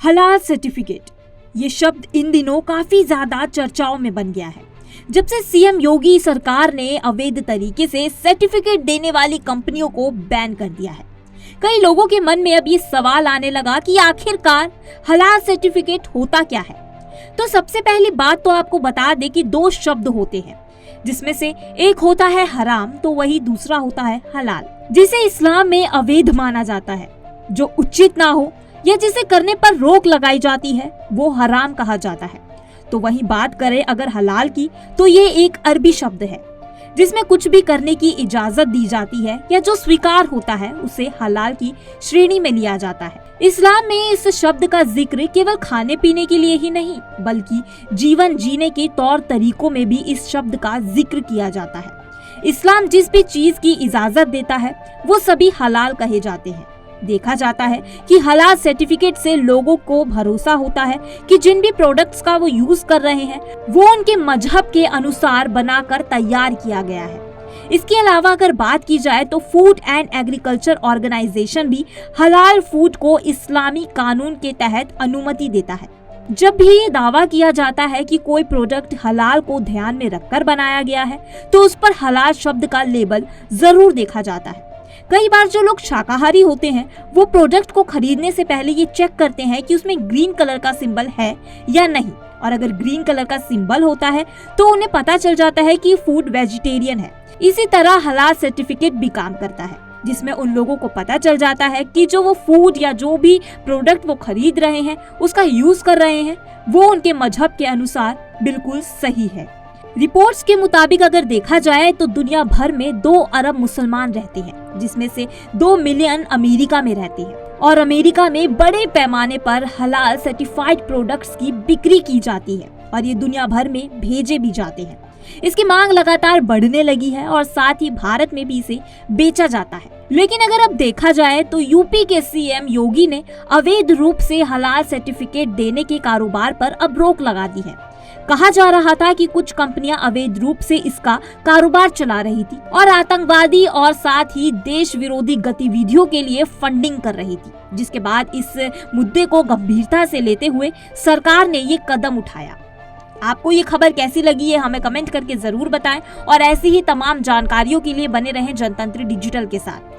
हलाल सर्टिफिकेट, ये शब्द इन दिनों काफी ज्यादा चर्चाओं में बन गया है। जब से सीएम योगी सरकार ने अवैध तरीके से सर्टिफिकेट देने वाली कंपनियों को बैन कर दिया है, कई लोगों के मन में अब ये सवाल आने लगा कि आखिरकार हलाल सर्टिफिकेट होता क्या है। तो सबसे पहली बात तो आपको बता दे कि दो शब्द होते हैं, जिसमें से एक होता है हराम तो वही दूसरा होता है हलाल, जिसे इस्लाम में अवैध माना जाता है। जो उचित ना हो या जिसे करने पर रोक लगाई जाती है वो हराम कहा जाता है। तो वही बात करें अगर हलाल की, तो ये एक अरबी शब्द है जिसमें कुछ भी करने की इजाजत दी जाती है या जो स्वीकार होता है उसे हलाल की श्रेणी में लिया जाता है। इस्लाम में इस शब्द का जिक्र केवल खाने पीने के लिए ही नहीं बल्कि जीवन जीने के तौर तरीकों में भी इस शब्द का जिक्र किया जाता है। इस्लाम जिस भी चीज की इजाजत देता है वो सभी हलाल कहे जाते हैं। देखा जाता है कि हलाल सर्टिफिकेट से लोगों को भरोसा होता है कि जिन भी प्रोडक्ट्स का वो यूज कर रहे हैं वो उनके मजहब के अनुसार बनाकर तैयार किया गया है। इसके अलावा अगर बात की जाए तो फूड एंड एग्रीकल्चर ऑर्गेनाइजेशन भी हलाल फूड को इस्लामी कानून के तहत अनुमति देता है। जब भी ये दावा किया जाता है कि कोई प्रोडक्ट हलाल को ध्यान में रखकर बनाया गया है तो उस पर हलाल शब्द का लेबल जरूर देखा जाता है। कई बार जो लोग शाकाहारी होते हैं वो प्रोडक्ट को खरीदने से पहले ये चेक करते हैं कि उसमें ग्रीन कलर का सिंबल है या नहीं, और अगर ग्रीन कलर का सिंबल होता है तो उन्हें पता चल जाता है कि फूड वेजिटेरियन है। इसी तरह हलाल सर्टिफिकेट भी काम करता है, जिसमें उन लोगों को पता चल जाता है कि जो वो फूड या जो भी प्रोडक्ट वो खरीद रहे हैं उसका यूज कर रहे हैं वो उनके मजहब के अनुसार बिल्कुल सही है। रिपोर्ट्स के मुताबिक अगर देखा जाए तो दुनिया भर में 2 अरब मुसलमान रहते हैं, जिसमें से 2 मिलियन अमेरिका में रहते हैं, और अमेरिका में बड़े पैमाने पर हलाल सर्टिफाइड प्रोडक्ट्स की बिक्री की जाती है और ये दुनिया भर में भेजे भी जाते हैं। इसकी मांग लगातार बढ़ने लगी है और साथ ही भारत में भी इसे बेचा जाता है। लेकिन अगर अब देखा जाए तो यूपी के सीएम योगी ने अवैध रूप से हलाल सर्टिफिकेट देने के कारोबार पर अब रोक लगा दी है। कहा जा रहा था कि कुछ कंपनियां अवैध रूप से इसका कारोबार चला रही थी और आतंकवादी और साथ ही देश विरोधी गतिविधियों के लिए फंडिंग कर रही थी, जिसके बाद इस मुद्दे को गंभीरता से लेते हुए सरकार ने ये कदम उठाया। आपको ये खबर कैसी लगी है हमें कमेंट करके जरूर बताएं और ऐसी ही तमाम जानकारियों के लिए बने रहें जनतंत्र डिजिटल के साथ।